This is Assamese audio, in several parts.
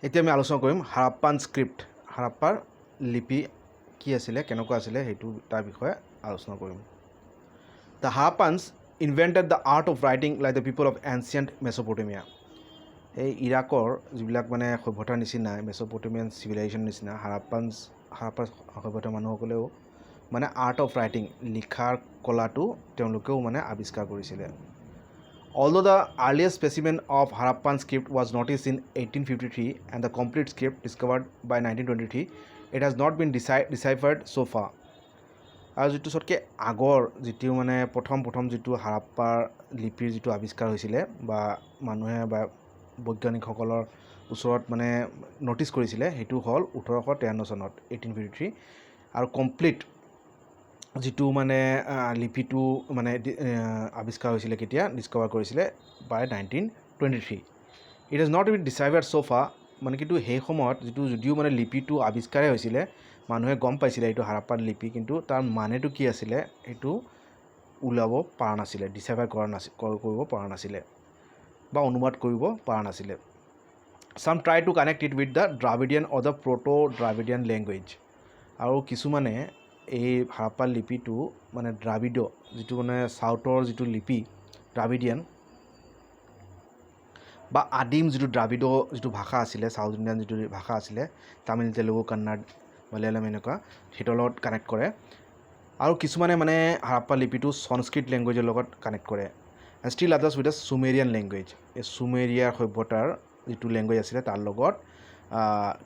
এতিয়া আমি আলোচনা কৰিম হাৰাপ্পান স্ক্ৰিপ্ট হাৰাপ্পাৰ লিপি কি আছিলে কেনেকুৱা আছিলে সেইটো তাৰ বিষয়ে আলোচনা কৰিম the Harappans invented the art of writing like the people of ancient Mesopotamia এই ইৰাকৰ যিবিলাক মানে সভ্যতাৰ নিচিনা মেছ'পটেমিয়ান চিভিলাইজেশ্যন নিচিনা হাৰাপ্পাৰ সভ্যতাৰ মানুহসকলেও মানে আৰ্ট অফ ৰাইটিং লিখাৰ কলাটো তেওঁলোকেও মানে আৱিষ্কাৰ কৰিছিলে Although the earliest specimen of Harappan script was noticed in 1853 and the complete script discovered by 1923, it has not been deciphered so far. আৰু যিটো চবতকৈ আগৰ যিটো মানে প্ৰথম যিটো হাৰাপ্পাৰ লিপিৰ যিটো আৱিষ্কাৰ হৈছিলে বা মানুহে বা বৈজ্ঞানিকসকলৰ ওচৰত মানে ন'টিছ কৰিছিলে সেইটো হ'ল 1853 চনত 1853 আৰু কমপ্লিট যিটো মানে লিপিটো মানে আৱিষ্কাৰ হৈছিলে কেতিয়া ডিস্কভাৰ কৰিছিলে বাই 1923 ইট ইজ নট বিন ডিচাইভাৰ্ড চ' মানে কিন্তু সেই সময়ত যদিও মানে লিপিটো আৱিষ্কাৰেই হৈছিলে মানুহে গম পাইছিলে এইটো হাৰাপ্পাৰ লিপি কিন্তু তাৰ মানেটো কি আছিলে সেইটো ওলাব পৰা নাছিলে ডিচাইভাৰ কৰিব পৰা নাছিলে বা অনুবাদ কৰিব পৰা নাছিলে some try to connect it with the Dravidian or the proto Dravidian language আৰু কিছুমানে এই হাৰাপ্পাৰ লিপিটো মানে দ্ৰাবিড যিটো মানে চাউথৰ যিটো লিপি দ্ৰাভিডিয়ান বা আদিম যিটো দ্ৰাবিড যিটো ভাষা আছিলে চাউথ ইণ্ডিয়ান যিটো ভাষা আছিলে তামিল তেলেগু কন্নড় মালায়ালাম এনেকুৱা সেইটোৰ লগত কানেক্ট কৰে আৰু কিছুমানে মানে হাৰাপ্পাৰ লিপিটো সংস্কৃত লেংগুৱেজৰ লগত কানেক্ট কৰে and still others with the Sumerian language এই চুমেৰিয়াৰ সভ্যতাৰ যিটো লেংগুৱেজ আছিলে তাৰ লগত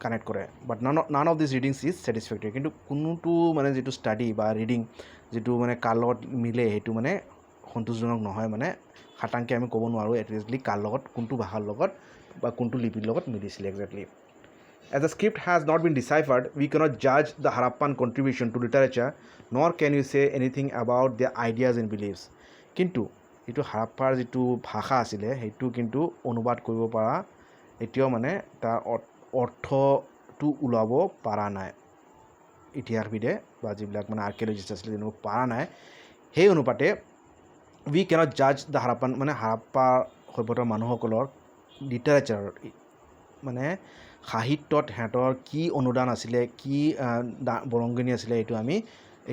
কানেক্ট কৰে but none of this ৰিডিংছ is ছেটিছফেক্টৰী কিন্তু কোনোটো মানে যিটো ষ্টাডি বা ৰিডিং যিটো মানে কাৰ লগত মিলে সেইটো মানে সন্তোষজনক নহয় মানে খাটাংকৈ আমি ক'ব নোৱাৰোঁ এক্সেক্টলি কাৰ লগত কোনটো ভাষাৰ লগত বা কোনটো লিপিৰ লগত মিলিছিলে exactly As the script has not been deciphered, we cannot judge the Harappan contribution to literature, nor can we say anything about their ideas and beliefs. কিন্তু এইটো হাৰাপ্পাৰ যিটো ভাষা আছিলে সেইটো কিন্তু অনুবাদ কৰিব পৰা এতিয়াও মানে তাৰ অৰ্থটো ওলাব পৰা নাই ইতিহাসবিদে বা যিবিলাক মানে আৰ্কিঅলজিষ্ট আছিলে তেওঁলোকে পৰা নাই সেই অনুপাতে উই কেনট জাজ দ্য হাৰাপ্পান মানে হাৰাপ্পাৰ সভ্যতাৰ মানুহসকলৰ লিটাৰেচাৰৰ মানে সাহিত্যত সিহঁতৰ কি অনুদান আছিলে কি বৰংগনি আছিলে এইটো আমি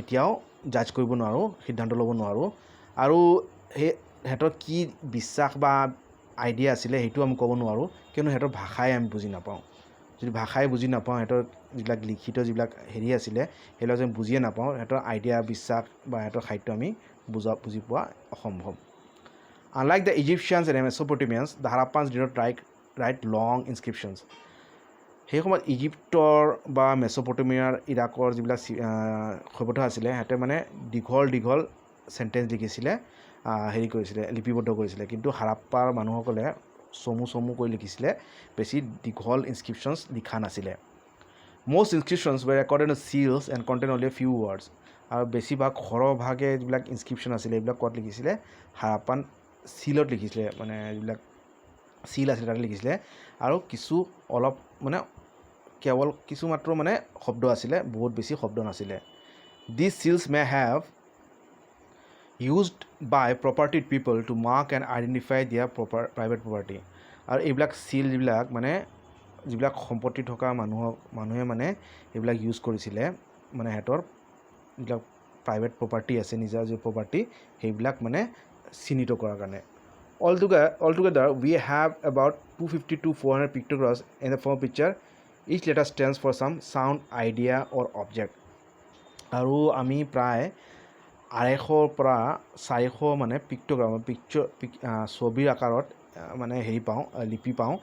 এতিয়াও জাজ কৰিব নোৱাৰোঁ সিদ্ধান্ত ল'ব নোৱাৰোঁ আৰু সেই সিহঁতৰ কি বিশ্বাস বা আইডিয়া আছিলে সেইটো আমি ক'ব নোৱাৰোঁ কিয়নো সিহঁতৰ ভাষাই আমি বুজি নাপাওঁ যদি ভাষাই বুজি নাপাওঁ সিহঁতৰ যিবিলাক লিখিত যিবিলাক হেৰি আছিলে সেইবিলাক আমি বুজিয়ে নাপাওঁ সিহঁতৰ আইডিয়া বিশ্বাস বা সিহঁতৰ সাহিত্য আমি বুজি পোৱা অসম্ভৱ Unlike the Egyptians and Mesopotamians, the Harappans did not write long inscriptions. সেই সময়ত ইজিপ্তৰ বা মেছ'পটেমিয়াৰ ইৰাকৰ যিবিলাক সভ্যতা আছিলে সিহঁতে মানে দীঘল চেণ্টেঞ্চ লিখিছিলে হেৰি কৰিছিলে লিপিবদ্ধ কৰিছিলে কিন্তু হাৰাপ্পাৰ মানুহসকলে চমু কৰি লিখিছিলে বেছি দীঘল ইনস্ক্ৰিপশ্যনছ লিখা নাছিলে most inscriptions were recorded on seals and contain only a few words আৰু বেছিভাগ সৰহভাগে যিবিলাক ইনস্ক্ৰিপশ্যন আছিলে এইবিলাক ক'ত লিখিছিলে হাৰাপ্পান চিলত লিখিছিলে মানে যিবিলাক চিল আছিলে তাতে লিখিছিলে আৰু কিছু অলপ মানে কেৱল কিছু মাত্ৰ মানে শব্দ আছিলে বহুত বেছি শব্দ নাছিলে this seals may have used by propertied people to mark and identify their private property আৰু এইবিলাক চিল যিবিলাক সম্পত্তি থকা মানুহে মানে এইবিলাক ইউজ কৰিছিলে মানে সিহঁতৰ যিবিলাক প্ৰাইভেট প্ৰপাৰ্টি আছে নিজৰ যি প্ৰপাৰ্টি সেইবিলাক মানে চিহ্নিত কৰাৰ কাৰণে altogether we have about 250 to 400 pictographs in the form of picture each letter stands for some sound idea or object আৰু আমি প্ৰায় 250 পৰা 400 মানে পিক্টোগ্ৰাম ছবিৰ আকাৰত মানে হেৰি পাওঁ লিপি পাওঁ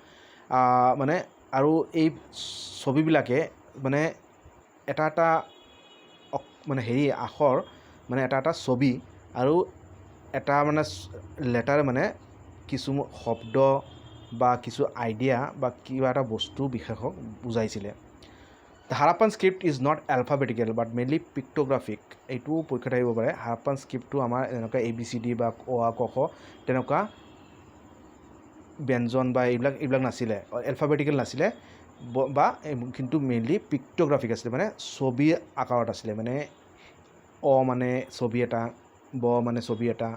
মানে আৰু এই ছবিবিলাকে মানে এটা মানে হেৰি আখৰ মানে এটা ছবি আৰু এটা মানে লেটাৰ মানে কিছু শব্দ বা কিছু আইডিয়া বা কিবা এটা বস্তু বিশেষক বুজাইছিলে the Harappan script is not alphabetical but mainly pictographic এইটোও পৰীক্ষাত আহিব পাৰে হাৰাপ্পান স্ক্ৰিপ্টটো আমাৰ এনেকুৱা ABCD বা অ আ ক খ তেনেকুৱা ব্যঞ্জন বা এইবিলাক নাছিলে এলফাবেটিকেল নাছিলে বা কিন্তু মেইনলি পিক্টোগ্ৰাফিক আছিলে মানে ছবি আকাৰত আছিলে মানে অ মানে ছবি এটা ব মানে ছবি এটা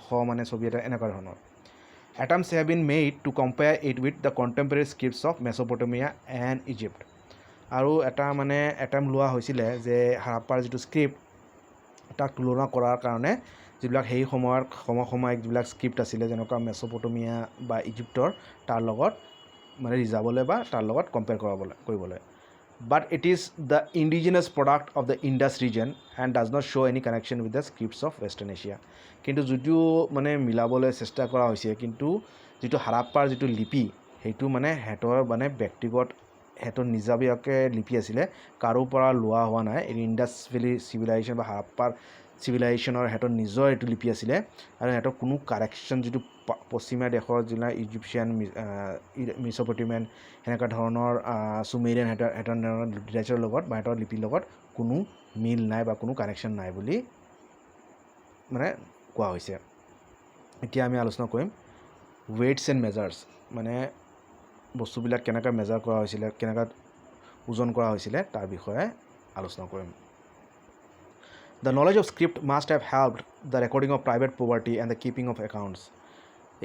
খ মানে ছবি এটা এনেকুৱা ধৰণৰ Attempts have been made to compare it with the contemporary scripts of Mesopotamia and Egypt. আৰু এটা মানে এটেম্প লোৱা হৈছিলে যে হাৰাপ্পাৰ যিটো স্ক্ৰিপ্ট তাক তুলনা কৰাৰ কাৰণে যিবিলাক সেই সময়ত যিবিলাক স্ক্ৰিপ্ট আছিলে যেনেকুৱা মেছ'পটমিয়া বা ইজিপ্তৰ তাৰ লগত মানে ৰিজাবলৈ বা তাৰ লগত কম্পেয়াৰ কৰিবলৈ but it is the indigenous product of the Indus region and does not show any connection with the scripts of Western Asia. কিন্তু যদিও মানে মিলাবলৈ চেষ্টা কৰা হৈছে কিন্তু যিটো হাৰাপ্পাৰ যিটো লিপি সেইটো মানে হেতৰ মানে ব্যক্তিগত হেতৰ নিজাবীয়াকৈ লিপি আছিলে কাৰো পৰা লোৱা হোৱা নাই এই ইণ্ডাছ ভেলী চিভিলাইজেশ্যন বা হাৰাপ্পাৰ চিভিলাইজেশ্যনৰ হেতৰ নিজৰ এইটো লিপি আছিলে আৰু হেতৰ কোনো কাৰেকশ্যন যিটো পশ্চিমীয়া দেশৰ যিবিলাক ইজিপচিয়ান মেছ'পটেমিয়ান সেনেকুৱা ধৰণৰ চুমেৰিয়ান হেতৰ লিটাৰেচাৰৰ লগত বা হেতৰ লিপিৰ লগত কোনো মিল নাই বা কোনো কানেকশ্যন নাই বুলি মানে কোৱা হৈছে এতিয়া আমি আলোচনা কৰিম ৱেইটছ এণ্ড মেজাৰ্ছ মানে বস্তুবিলাক কেনেকৈ মেজাৰ কৰা হৈছিলে কেনেকৈ ওজন কৰা হৈছিলে তাৰ বিষয়ে আলোচনা কৰিম The knowledge of script must have helped the recording of private property and the keeping of accounts.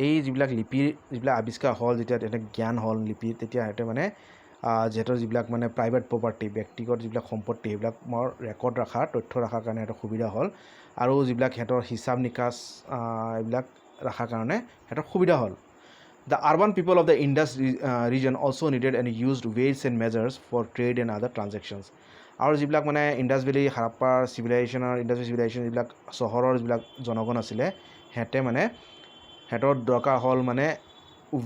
এই যিবিলাক লিপিৰ যিবিলাক আৱিষ্কাৰ হ'ল যেতিয়া এটা জ্ঞান হ'ল লিপিৰ তেতিয়া সিহঁতে মানে যিহেতু যিবিলাক মানে প্ৰাইভেট প্ৰপাৰ্টি ব্যক্তিগত যিবিলাক সম্পত্তি সেইবিলাকৰ ৰেকৰ্ড ৰখাৰ তথ্য ৰখাৰ কাৰণে সিহঁতৰ সুবিধা হ'ল আৰু যিবিলাক সিহঁতৰ হিচাপ নিকাচ এইবিলাক ৰখাৰ কাৰণে সিহঁতৰ সুবিধা হ'ল The urban people of the Indus region also needed and used weights and measures for trade and other transactions. আৰু যিবিলাক মানে ইণ্ডাছ ভেলী হাৰাপ্পাৰ চিভিলাইজেশ্যন যিবিলাক চহৰৰ যিবিলাক জনগণ আছিলে সিহঁতে মানে সিহঁতৰ দৰকাৰ হ'ল মানে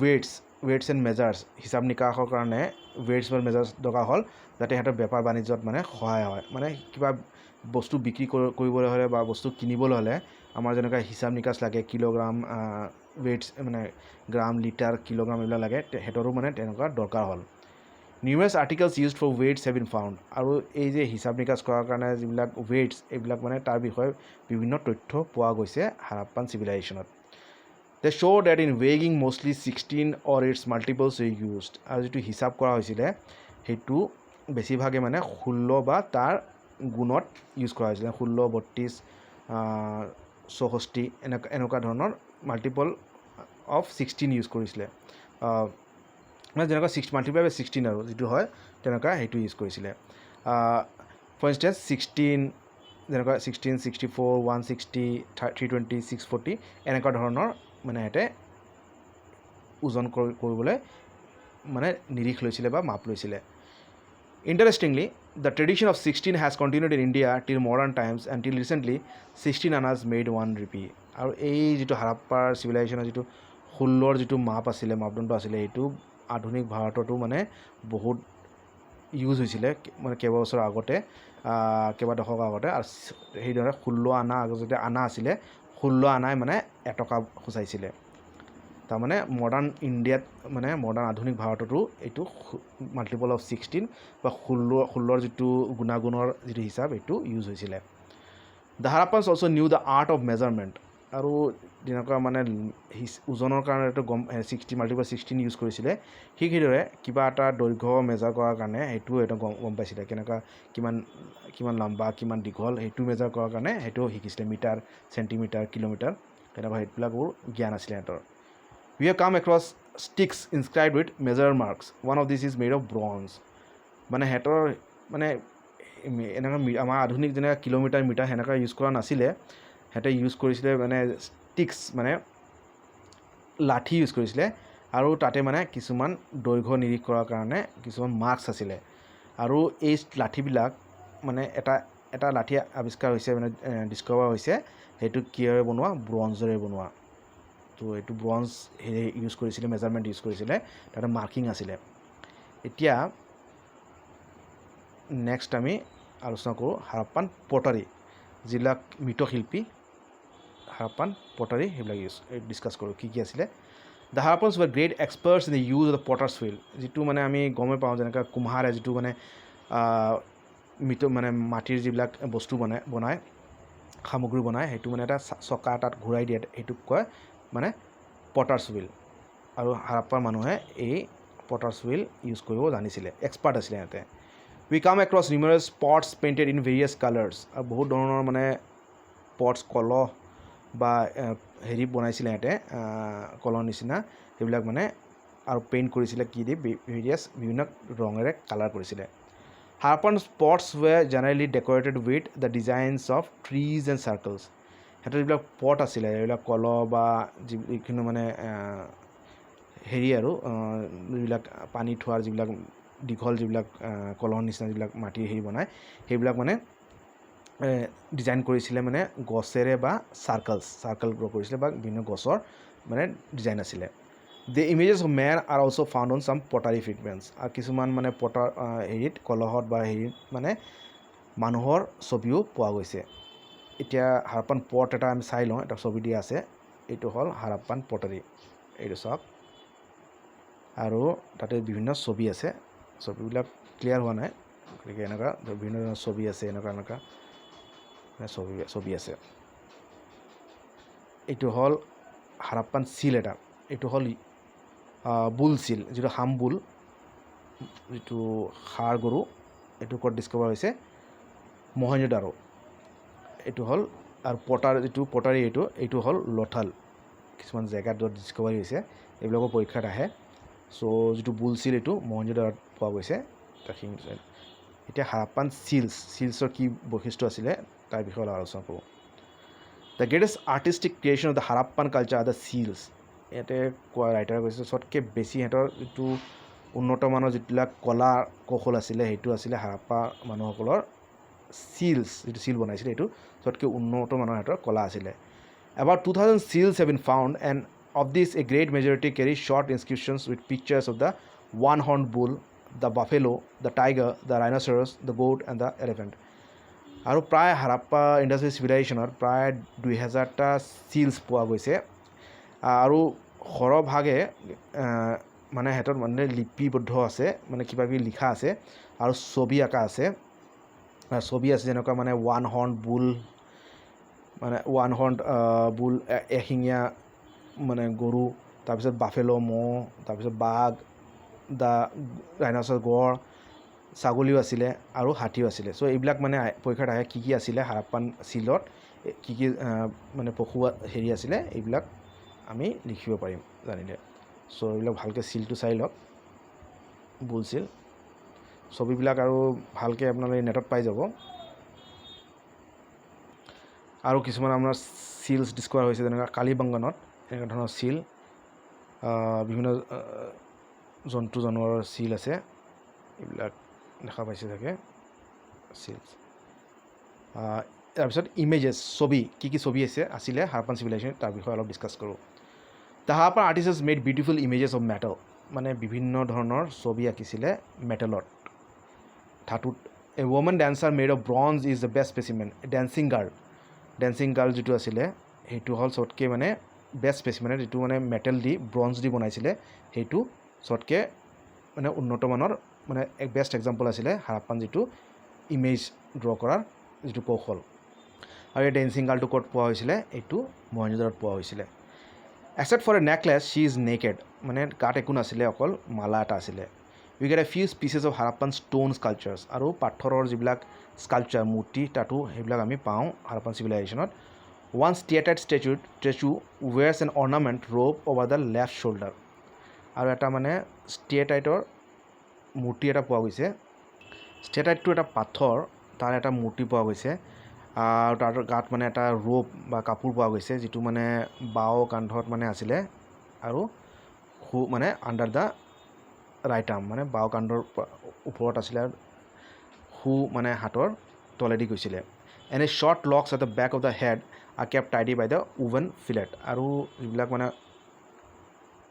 ৱেইটছ এণ্ড মেজাৰ্ছ হিচাপ নিকাশৰ কাৰণে ৱেইটছ এণ্ড মেজাৰ্ছ দৰকাৰ হ'ল যাতে সিহঁতৰ বেপাৰ বাণিজ্যত মানে সহায় হয় মানে কিবা বস্তু বিক্ৰী কৰিবলৈ হ'লে বা বস্তু কিনিবলৈ হ'লে আমাৰ যেনেকুৱা হিচাপ নিকাচ লাগে কিলোগ্ৰাম ৱেইটছ মানে গ্ৰাম লিটাৰ কিলোগ্ৰাম এইবিলাক লাগে সিহঁতৰো মানে তেনেকুৱা দৰকাৰ হ'ল Numerous articles used for weights have been found. আৰু এই যে হিচাপ নিকাচ কৰাৰ কাৰণে যিবিলাক weights এইবিলাক মানে তাৰ বিষয়ে বিভিন্ন তথ্য পোৱা গৈছে Harappan চিভিলাইজেশ্যনত They show that in weighing mostly 16 or its multiples were used. আৰু যিটো হিচাপ কৰা হৈছিলে সেইটো বেছিভাগে মানে 16 বা তাৰ গুণত ইউজ কৰা হৈছিলে 16 32 64 এনেকুৱা ধৰণৰ মাল্টিপল অফ 16 ইউজ কৰিছিলে মানে যেনেকুৱা 6 মাল্টিপ্লাই বাই 16 আৰু যিটো হয় তেনেকুৱা সেইটো ইউজ কৰিছিলে ফৰ ইনষ্টেঞ্চ 16 যেনেকুৱা 16 64 160 320 640 এনেকুৱা ধৰণৰ মানে সিহঁতে ওজন কৰিবলৈ মানে নিৰীখ লৈছিলে বা মাপ লৈছিলে Interestingly, the tradition of 16 has continued in India till modern times until recently 16 anas made 1 rupee. আৰু এই যিটো হাৰাপ্পাৰ চিভিলাইজেশ্যনৰ যিটো 16ৰ যিটো মাপ আছিলে মাপদণ্ড আছিলে এইটো আধুনিক ভাৰততো মানে বহুত ইউজ হৈছিলে মানে কেইবছৰ আগতে কেইবা দশক আগতে আৰু সেইদৰে 16 আনা আগতে আনা আছিলে 16 আনাই মানে এটকা সূচাইছিলে তাৰমানে মডাৰ্ণ ইণ্ডিয়াত মানে মডাৰ্ণ আধুনিক ভাৰততো এইটো মাল্টিপল অফ 16 বা 16ৰ যিটো গুণাগুণৰ যিটো হিচাপ এইটো ইউজ হৈছিলে The Harappans also knew the art of measurement আৰু যেনেকুৱা মানে ওজনৰ কাৰণে এইটো 60 মাল্টিপল 16 ইউজ কৰিছিলে ঠিক সেইদৰে কিবা এটা দৈৰ্ঘ্য মেজাৰ কৰাৰ কাৰণে সেইটো এটা গম পাইছিলে কেনেকুৱা কিমান লম্বা কিমান দীঘল সেইটো মেজাৰ কৰাৰ কাৰণে সেইটো শিকিছিলে মিটাৰ চেণ্টিমিটাৰ কিলোমিটাৰ তেনেকুৱা সেইবিলাকৰ জ্ঞান আছিলে সিহঁতৰ We have come across sticks inscribed with measure marks. One of these is made of bronze. মানে সিহঁতৰ মানে এনেকুৱা আমাৰ আধুনিক যেনেকৈ কিলোমিটাৰ মিটাৰ সেনেকুৱা ইউজ কৰা নাছিলে সিহঁতে ইউজ কৰিছিলে মানে ষ্টিক্স মানে লাঠি ইউজ কৰিছিলে আৰু তাতে মানে কিছুমান দৈৰ্ঘ্য নিৰীখ কৰাৰ কাৰণে কিছুমান মাৰ্কছ আছিলে আৰু এই লাঠিবিলাক মানে এটা লাঠি আৱিষ্কাৰ হৈছে মানে ডিস্কভাৰ হৈছে সেইটো কিয়ৰে বনোৱা ব্ৰঞ্জৰে বনোৱা তো এইটো ব্ৰঞ্জ ইউজ কৰিছিলে মেজাৰমেণ্ট ইউজ কৰিছিলে তাতে মাৰ্কিং আছিলে এতিয়া নেক্সট আমি আলোচনা কৰোঁ হাৰাপ্পান পটাৰী যিবিলাক মৃৎশিল্পী হাৰাপ্পান পটাৰী সেইবিলাক ডিছকাছ কৰোঁ কি আছিলে The Harappans were great experts in the use of the potter's wheel যিটো মানে আমি গমেই পাওঁ যেনেকৈ কুম্হাৰে যিটো মানে মানে মাটিৰ যিবিলাক বস্তু বনায় সামগ্ৰী বনায় সেইটো মানে এটা চকা তাত ঘূৰাই দিয়ে সেইটোক কয় মানে পটাৰ্ছ হুইল আৰু হাৰাপ্পাৰ মানুহে এই পটাৰ্ছ হুইল ইউজ কৰিব জানিছিলে এক্সপাৰ্ট আছিলে সিহঁতে We come across numerous pots painted in various colors আৰু বহুত ধৰণৰ মানে পটছ কলহ বা হেৰি বনাইছিলে সিহঁতে কলৰ নিচিনা সেইবিলাক মানে আৰু পেইণ্ট কৰিছিলে কি দি বিভিন্ন ৰঙেৰে কালাৰ কৰিছিলে Harappan pots were generally decorated with the designs of trees and circles সিহঁতৰ যিবিলাক পট আছিলে এইবিলাক কলহ বা যিখিনি মানে হেৰি আৰু যিবিলাক পানী থোৱাৰ যিবিলাক দীঘল যিবিলাক কলহৰ নিচিনা যিবিলাক মাটিৰ হেৰি বনায় সেইবিলাক মানে ডিজাইন কৰিছিলে মানে গছেৰে বা চাৰ্কল গ্ৰ' কৰিছিলে বা বিভিন্ন গছৰ মানে ডিজাইন আছিলে the images of men or owls' found on some pottery fragments আৰু কিছুমান মানে পটাৰ হেৰিত কলহত বা হেৰিত মানে মানুহৰ ছবিও পোৱা গৈছে এতিয়া হাৰাপ্পান পট এটা আমি চাই লওঁ এটা ছবি দিয়া আছে এইটো হ'ল হাৰাপ্পান পটাৰী এইটো চাওক আৰু তাতে বিভিন্ন ছবি আছে ছবিবিলাক ক্লিয়াৰ হোৱা নাই গতিকে এনেকুৱা বিভিন্ন ধৰণৰ ছবি আছে এনেকুৱা ছবি আছে এইটো হ'ল হাৰাপ্পান চিল এটা এইটো হ'ল বুল চিল যিটো হাম বুল যিটো ষাঁড় গৰু এইটো ক'ত ডিস্কভাৰ হৈছে মহেঞ্জোদাৰো এইটো হ'ল আৰু যিটো পটাৰী এইটো হ'ল লথাল কিছুমান জেগাত য'ত ডিস্কভাৰী হৈছে এইবিলাকৰ পৰীক্ষাত আহে চ' যিটো বুল চিল এইটো মহেঞ্জোদাৰোত পোৱা গৈছে এতিয়া হাৰাপ্পান চিলছৰ কি বৈশিষ্ট্য আছিলে তাৰ বিষয়ে আলোচনা কৰোঁ the greatest artistic creation of the Harappan culture the seals ইয়াতে কোৱা ৰাইটাৰে কৈছে চবতকৈ বেছি সিহঁতৰ যিটো উন্নত মানৰ যিবিলাক কলা কৌশল আছিলে সেইটো আছিলে হাৰাপ্পা মানুহসকলৰ যিটো চিল বনাইছিলে এইটো চবতকৈ উন্নত মানৰ সিহঁতৰ কলা আছিলে about 2000 seals have been found and of these a great majority carry short inscriptions with pictures of the one-horned bull, the buffalo, the tiger, the rhinoceros, the goat and the elephant আৰু প্ৰায় হাৰাপ্পা ইণ্ডাষ্ট্ৰিয়েল চিভিলাইজেশ্যনত প্ৰায় 2000টা চিলছ পোৱা গৈছে আৰু সৰহভাগে মানে সিহঁতৰ মানে লিপিবদ্ধ আছে মানে কিবা কিবি লিখা আছে আৰু ছবি আঁকা আছে যেনেকুৱা মানে ওৱান হৰ্ণ বুল এশিঙীয়া মানে গৰু তাৰপিছত বাফেলো ম'হ তাৰপিছত বাঘ ৰাইন'চৰ গড় ছাগলীও আছিলে আৰু হাতীও আছিলে চ' এইবিলাক মানে পৰীক্ষাত আহে কি আছিলে হাৰাপ্পান চিলত কি মানে পশু হেৰি আছিলে এইবিলাক আমি লিখিব পাৰিম জানিলে চ' এইবিলাক ভালকৈ চিলটো চাই লওক বুল চিল ছবিবিলাক আৰু ভালকৈ আপোনালোকে নেটত পাই যাব আৰু কিছুমান আপোনাৰ চিলছ ডিস্কভাৰ হৈছে যেনেকৈ কালিবাংগানত এনেকুৱা ধৰণৰ চিল বিভিন্ন জন্তু জানোৱাৰৰ চিল আছে এইবিলাক দেখা পাইছে চাগে চিলছ তাৰপিছত ইমেজেছ ছবি কি ছবি আছিলে হাৰাপ্পান চিভিলাইজেশ্যন তাৰ বিষয়ে অলপ ডিছকাছ কৰোঁ the Harappan artists made beautiful images of metal মানে বিভিন্ন ধৰণৰ ছবি আঁকিছিলে মেটেলত ধাতুত a woman dancer made of bronze is the best specimen dancing girl যিটো আছিলে সেইটো হ'ল চবতকৈ মানে বেষ্ট স্পেচিমেন যিটো মানে মেটেল দি ব্ৰঞ্জ দি বনাইছিলে সেইটো চবতকৈ মানে উন্নত মানৰ মানে এক বেষ্ট এক্সাম্পল আছিলে হাৰাপ্পান যিটো ইমেজ ড্ৰ কৰাৰ যিটো কৌশল আৰু এই ডেন্সিং গাৰ্লটো ক'ত পোৱা হৈছিলে এইটো মহেঞ্জোদাৰোত পোৱা হৈছিলে except for a necklace she is naked মানে গাত একো নাছিলে অকল মালা এটা আছিলে we get a few pieces of Harappan stone sculptures আৰু পাথৰৰ যিবিলাক স্কাল্পচাৰ মূৰ্তি তাতো সেইবিলাক আমি পাওঁ হাৰাপ্পান চিভিলাইজেশ্যনত one steatite statue wears an ornament robe over the left shoulder আৰু এটা মানে ষ্টিয়াটাইটৰ মূৰ্তি এটা পোৱা গৈছে ষ্টিয়াটাইটটো এটা পাথৰ তাৰ এটা মূৰ্তি পোৱা গৈছে আৰু তাৰ গাত মানে এটা ৰ'প বা কাপোৰ পোৱা গৈছে যিটো মানে বাওঁ কান্ধত মানে আছিলে আৰু মানে আণ্ডাৰ দ্য ৰাইট আৰ্ম মানে বাওঁ কান্ধৰ ওপৰত আছিলে মানে হাতৰ তলেদি গৈছিলে এনে short locks at the back of the head are kept tidy by the woven fillet আৰু যিবিলাক মানে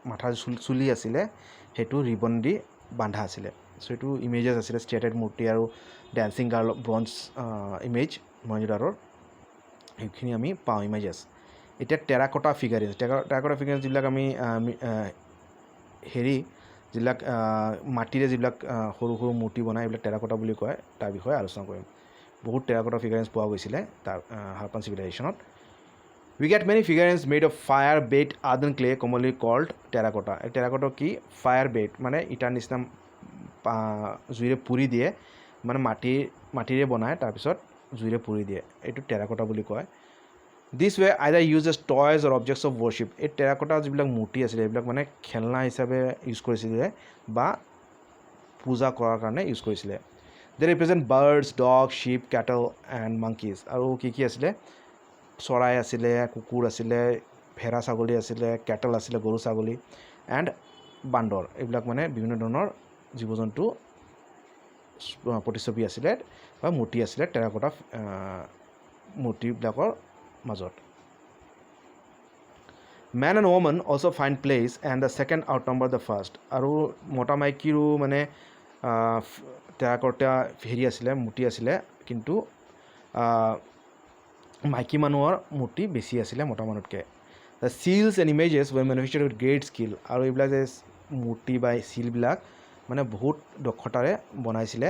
মাথাৰ চুলি আছিলে সেইটো ৰিবন দি বান্ধা আছিলে চ' এইটো ইমেজেছ আছিলে ষ্টিয়াটাইড মূৰ্তি আৰু ডেন্সিং গাৰ্ল ব্ৰঞ্জ ইমেজ মহেঞ্জোদাৰোৰ সেইখিনি আমি পাওঁ ইমেজেছ এতিয়া টেৰাকটা ফিগাৰেঞ্চ যিবিলাক আমি যিবিলাক মাটিৰে যিবিলাক সৰু সৰু মূৰ্তি বনায় এইবিলাক টেৰাকটা বুলি কয় তাৰ বিষয়ে আলোচনা কৰিম বহুত টেৰাকটা ফিগাৰেঞ্চ পোৱা গৈছিলে তাৰ হাৰাপ্পান চিভিলাইজেশ্যনত we get many figurines made of fire baked earthen clay commonly called terracotta এই টেৰাকটা কি ফায়াৰ বেড মানে ইটাৰ নিচিনা জুইৰে পুৰি দিয়ে মানে মাটিৰে বনায় তাৰপিছত জুইৰে পুৰি দিয়ে এইটো টেৰাকটা বুলি কয় these were either used as toys or objects of worship. এই টেৰাকটা যিবিলাক মূৰ্তি আছিলে এইবিলাক মানে খেলনা হিচাপে ইউজ কৰিছিলে বা পূজা কৰাৰ কাৰণে ইউজ কৰিছিলে। They represent birds, dogs, sheep, cattle and monkeys. আৰু কি আছিলে? চৰাই আছিলে, কুকুৰ আছিলে, ভেড়া ছাগলী আছিলে, কেটল আছিলে, গৰু ছাগলী এণ্ড বান্দৰ। এইবিলাক মানে বিভিন্ন ধৰণৰ জীৱ জন্তু প্ৰতিচ্ছবি আছিলে বা মূৰ্তি আছিলে টেৰাকটা মূৰ্তিবিলাকৰ মাজত। Men and women also' find place and the second outnumber the first. আৰু মতা মাইকীৰো মানে টেৰাকটা আছিলে, মূৰ্তি আছিলে, কিন্তু মাইকী মানুহৰ মূৰ্তি বেছি আছিলে মতা মানুহতকৈ। The seals and images were manufactured with great skill. আৰু এইবিলাক যে মূৰ্তি বা চিলবিলাক মানে বহুত দক্ষতাৰে বনাইছিলে।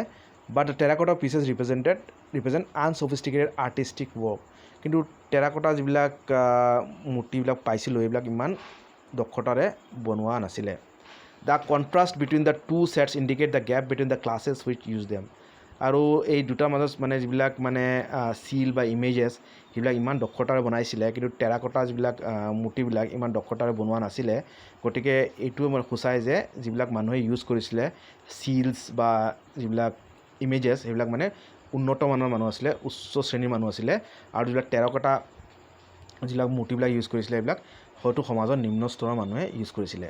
But the terracotta pieces represent unsophisticated artistic work. কিন্তু টেৰাকটা যিবিলাক মূৰ্তিবিলাক পাইছিলোঁ এইবিলাক ইমান দক্ষতাৰে বনোৱা নাছিলে। The contrast between the two sets indicate the gap between the classes which use them. আৰু এই দুটাৰ মাজত মানে যিবিলাক মানে চিল বা ইমেজেছ সেইবিলাক ইমান দক্ষতাৰে বনাইছিলে, কিন্তু টেৰাকটা যিবিলাক মূৰ্তিবিলাক ইমান দক্ষতাৰে বনোৱা নাছিলে। গতিকে এইটোৱে মানে সূচায় যে যিবিলাক মানুহে ইউজ কৰিছিলে চিলছ বা যিবিলাক ইমেজেছ সেইবিলাক মানে উন্নত মানৰ মানুহ আছিলে, উচ্চ শ্ৰেণীৰ মানুহ আছিলে। আৰু যিবিলাক টেৰাকটা যিবিলাক মূৰ্তিবিলাক ইউজ কৰিছিলে এইবিলাক হয়তো সমাজৰ নিম্ন স্তৰৰ মানুহে ইউজ কৰিছিলে।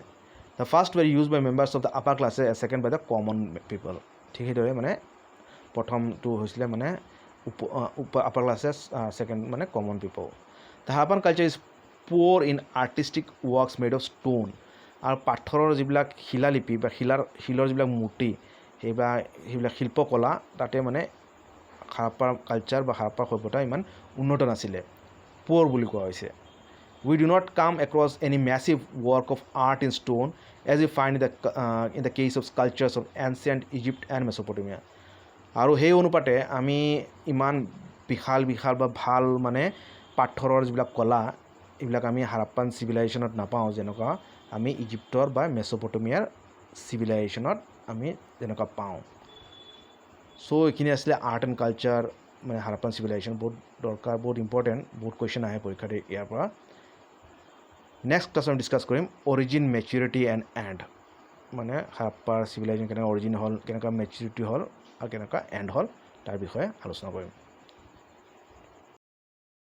The first were used by members of the upper classes and second by the common people. ঠিক সেইদৰে মানে প্ৰথমটো হৈছিলে মানে আপাৰ ক্লাছেছ, ছেকেণ্ড মানে common people. The Harappan culture is poor in artistic works made of stone. আৰু পাথৰৰ যিবিলাক শিলালিপি বা শিলৰ যিবিলাক মূৰ্তি সেইবিলাক শিল্পকলা তাতে মানে হাৰাপ্পাৰ কালচাৰ বা হাৰাপ্পাৰ সভ্যতা ইমান উন্নত নাছিলে, পুৱৰ বুলি কোৱা হৈছে। We do not come across any massive work of art in stone as we find in the case of sculptures of ancient Egypt and Mesopotamia. আৰু সেই অনুপাতে আমি ইমান বিশাল বা ভাল মানে পাথৰৰ যিবিলাক কলা এইবিলাক আমি হাৰাপ্পান চিভিলাইজেশ্যনত নাপাওঁ, যেনেকুৱা আমি ইজিপ্তৰ বা মেছ'পটেমিয়াৰ চিভিলাইজেশ্যনত আমি যেনেকুৱা পাওঁ। চ' এইখিনি আছিলে আৰ্ট এণ্ড কালচাৰ মানে হাৰাপ্পান চিভিলাইজেশ্যন। বহুত দৰকাৰ, বহুত ইম্পৰ্টেণ্ট, বহুত কুৱেশ্যন আহে পৰীক্ষাত ইয়াৰ পৰা। নেক্সট ক্লাছত আমি ডিছকাছ কৰিম অৰিজিন, মেচিউৰিটি এণ্ড এণ্ড। মানে হাৰাপ্পাৰ চিভিলাইজেশ্যন কেনেকৈ অৰিজিন হ'ল, কেনেকুৱা মেচিউৰিটি হ'ল আৰু কেনেকুৱা এণ্ড হ'ল তাৰ বিষয়ে আলোচনা কৰিম।